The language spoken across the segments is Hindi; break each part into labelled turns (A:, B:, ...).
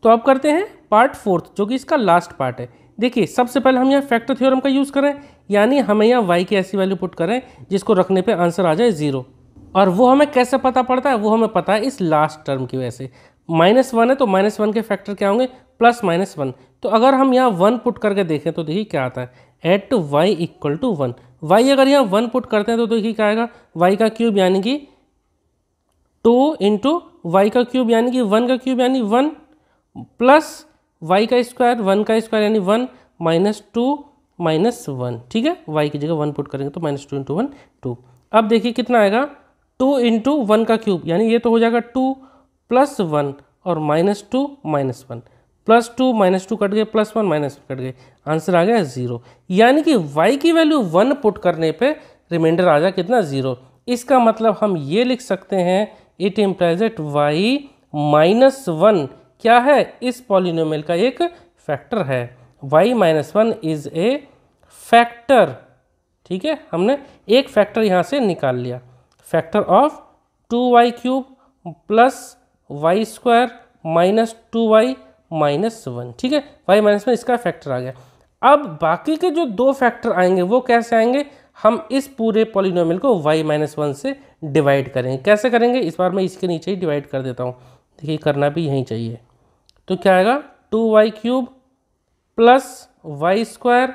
A: तो अब करते हैं पार्ट फोर्थ, जो कि इसका लास्ट पार्ट है। देखिए सबसे पहले हम यहाँ फैक्टर थ्योरम का यूज़ करें, यानी हमें यहाँ y की ऐसी वैल्यू पुट करें जिसको रखने पे आंसर आ जाए 0। और वो हमें कैसे पता पड़ता है, वो हमें पता है इस लास्ट टर्म की वजह से। -1 है तो -1 के फैक्टर क्या होंगे, +-1। तो अगर हम यहाँ 1 पुट करके देखें तो देखिए क्या आता है, एट y = 1। y अगर यहाँ 1 पुट करते हैं तो देखिए क्या आएगा, y का क्यूब यानी कि 2 × y का क्यूब यानी कि 1 का क्यूब यानी 1 प्लस y का स्क्वायर 1 का स्क्वायर यानी 1 -2 -1। ठीक है, y की जगह 1 पुट करेंगे तो -2 × 1 2। अब देखिए कितना आएगा, 2 × 1 का क्यूब यानी ये तो हो जाएगा 2 + 1 और -2 -1 +2 -2 कट गए, +1 -1 कट गए, आंसर आ गया 0। यानी कि y की वैल्यू 1 पुट करने पे रिमाइंडर आ जाए कितना, 0। इसका मतलब हम ये लिख सकते हैं, इट इम्प्लाइज दैट y -1 क्या है, इस पॉलिनोमियल का एक फैक्टर है। y -1 is a factor. ठीक है, हमने एक फैक्टर यहाँ से निकाल लिया, factor of 2y³ + y² -2y -1। ठीक है, y -1 इसका फैक्टर आ गया। अब बाकी के जो दो फैक्टर आएंगे वो कैसे आएंगे, हम इस पूरे पॉलिनोमियल को y -1 से डिवाइड करेंगे। कैसे करेंगे, इस बार मैं इसके नीचे ही डिवाइड कर देता हूँ, देखिए करना भी यहीं चाहिए। तो क्या आएगा, 2y³ + y²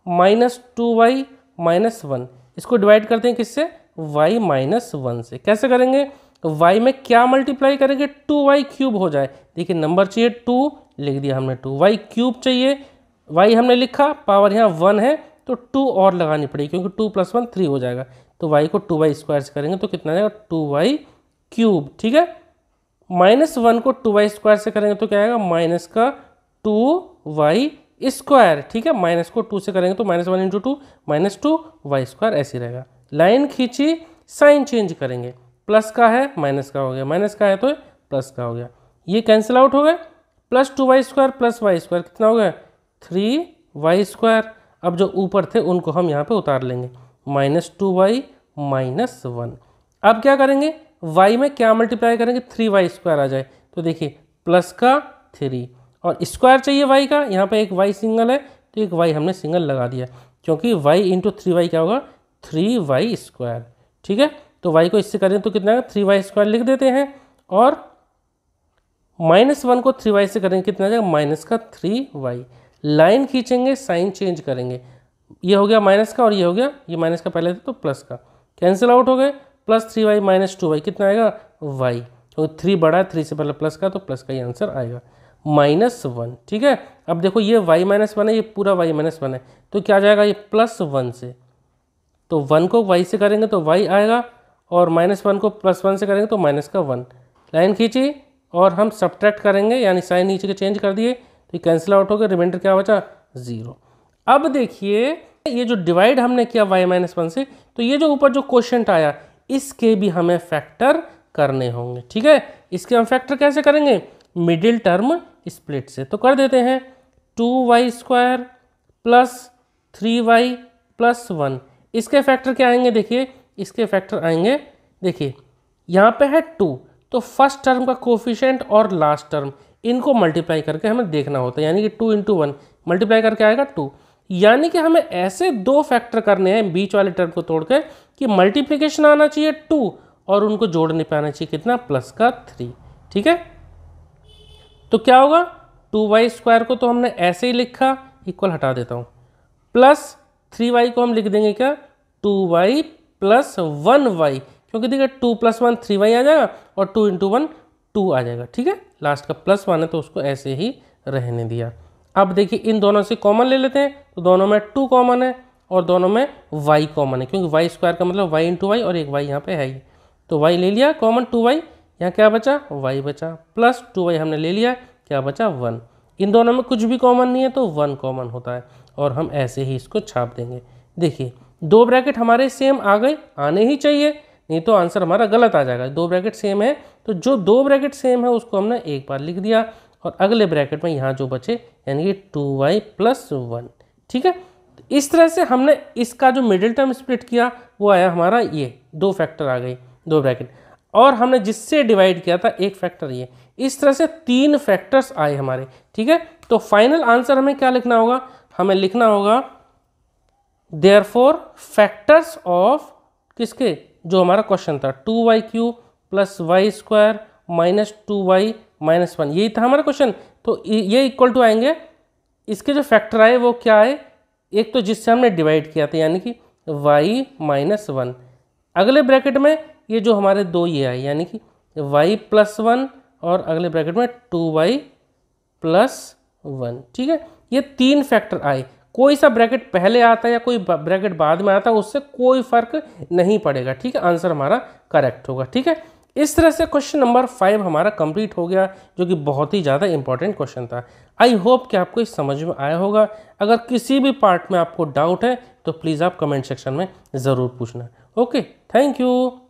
A: -2y -1। इसको डिवाइड करते हैं किससे, y -1 से। कैसे करेंगे, y में क्या मल्टीप्लाई करेंगे, 2y³ हो जाए। देखिए नंबर चाहिए 2, लिख दिया हमने 2, y³ चाहिए, y हमने लिखा, पावर यहाँ 1 है तो 2 और लगानी पड़ेगी क्योंकि 2 + 1 3 हो जाएगा। तो y को 2y² से करेंगे तो कितना आएगा, 2y³। ठीक है, -1 को 2y² से करेंगे तो क्या आएगा, -2y²। ठीक है, माइनस को 2 से करेंगे तो -1 × 2 -2y², ऐसे रहेगा। लाइन खींची, साइन चेंज करेंगे, प्लस का है माइनस का हो गया, माइनस का है तो प्लस का हो गया, ये कैंसिल आउट हो गए। +2y² + y² कितना हो गया, 3y²। अब जो ऊपर थे उनको हम यहाँ पे उतार लेंगे, -2y -1। अब क्या करेंगे, y में क्या मल्टीप्लाई करेंगे, 3y² आ जाए। तो देखिए प्लस का 3 और स्क्वायर चाहिए y का, यहाँ पे एक y सिंगल है तो एक y हमने सिंगल लगा दिया, क्योंकि y × 3y क्या होगा, 3y²। ठीक है, तो y को इससे करें तो कितना है, 3y² लिख देते हैं। और -1 को 3y से करेंगे कितना आ जाएगा, -3y। लाइन खींचेंगे, साइन चेंज करेंगे, ये हो गया माइनस का और ये हो गया, ये माइनस का पहले था तो प्लस का, कैंसिल आउट हो गए। +3y -2y कितना आएगा, y, क्योंकि 3 बड़ा है, 3 से पहले प्लस का तो प्लस का ही आंसर आएगा, -1। ठीक है, अब देखो ये y -1 है, ये पूरा y -1 है, तो क्या आ जाएगा, ये +1 से, तो 1 को y से करेंगे तो y आएगा और -1 को +1 से करेंगे तो -1। लाइन खींची और हम सब्ट्रैक्ट करेंगे, यानी साइन नीचे के चेंज कर दिए तो कैंसिल आउट हो गया, रिमाइंडर क्या बचा, 0। अब देखिए ये जो डिवाइड हमने किया y -1 से, तो ये जो ऊपर जो क्वोशिएंट आया इसके भी हमें फैक्टर करने होंगे। ठीक है, इसके हम फैक्टर कैसे करेंगे, मिडिल टर्म स्प्लिट से। तो कर देते हैं, 2y² + 3y + 1। इसके फैक्टर क्या आएंगे, देखिए इसके फैक्टर आएंगे, देखिए यहाँ पे है 2, तो फर्स्ट टर्म का कोफिशिएंट और लास्ट टर्म इनको मल्टीप्लाई करके हमें देखना होता है, यानी कि 2 × 1 मल्टीप्लाई करके आएगा 2। यानी कि हमें ऐसे दो फैक्टर करने हैं बीच वाले टर्म को तोड़ के कि मल्टीप्लिकेशन आना चाहिए 2 और उनको जोड़ने पे आना चाहिए कितना, +3। ठीक है, तो क्या होगा, 2y² को तो हमने ऐसे ही लिखा, इक्वल हटा देता हूँ, +3y को हम लिख देंगे क्या, 2y + 1y, क्योंकि देखिए 2 + 1 3y आ जाएगा और 2 × 1 2 आ जाएगा। ठीक है, लास्ट का +1 है तो उसको ऐसे ही रहने दिया। अब देखिए इन दोनों से कॉमन ले लेते हैं, तो दोनों में 2 कॉमन है और दोनों में y कॉमन है, क्योंकि y² का मतलब y × y और एक y यहाँ पे है ही, तो y ले लिया कॉमन 2y, यहाँ क्या बचा, y बचा, प्लस 2y हमने ले लिया, क्या बचा 1। इन दोनों में कुछ भी कॉमन नहीं है तो 1 कॉमन होता है और हम ऐसे ही इसको छाप देंगे। देखिए 2 ब्रैकेट हमारे सेम आ गए, आने ही चाहिए, नहीं तो आंसर हमारा गलत आ जाएगा। 2 ब्रैकेट सेम है तो जो 2 ब्रैकेट सेम है उसको हमने एक बार लिख दिया और अगले ब्रैकेट में यहाँ जो बचे यानी कि 2y + 1। ठीक है, इस तरह से हमने इसका जो मिडिल टर्म स्प्लिट किया वो आया हमारा, ये 2 फैक्टर आ गई 2 ब्रैकेट, और हमने जिससे डिवाइड किया था एक फैक्टर, ये इस तरह से 3 फैक्टर्स आए हमारे, ठीक है। तो फाइनल आंसर हमें क्या लिखना होगा, हमें लिखना होगा देयरफॉर फैक्टर्स ऑफ किसके, जो हमारा क्वेश्चन था 2y³ + y² - 2y - 1, यही था हमारा क्वेश्चन। तो ये इक्वल टू आएंगे, इसके जो फैक्टर आए वो क्या आए, एक तो जिससे हमने डिवाइड किया था यानी कि y - 1, अगले ब्रैकेट में ये जो हमारे 2 ये आए यानी कि y + 1 और अगले ब्रैकेट में 2y + 1, ठीक है। ये 3 फैक्टर आए, कोई सा ब्रैकेट पहले आता है या कोई ब्रैकेट बाद में आता है उससे कोई फर्क नहीं पड़ेगा, ठीक है। आंसर हमारा करेक्ट होगा, ठीक है। इस तरह से क्वेश्चन नंबर 5 हमारा कंप्लीट हो गया, जो कि बहुत ही ज़्यादा इंपॉर्टेंट क्वेश्चन था। आई होप कि आपको इस समझ में आया होगा। अगर किसी भी पार्ट में आपको डाउट है तो प्लीज़ आप कमेंट सेक्शन में ज़रूर पूछना। Okay, thank you.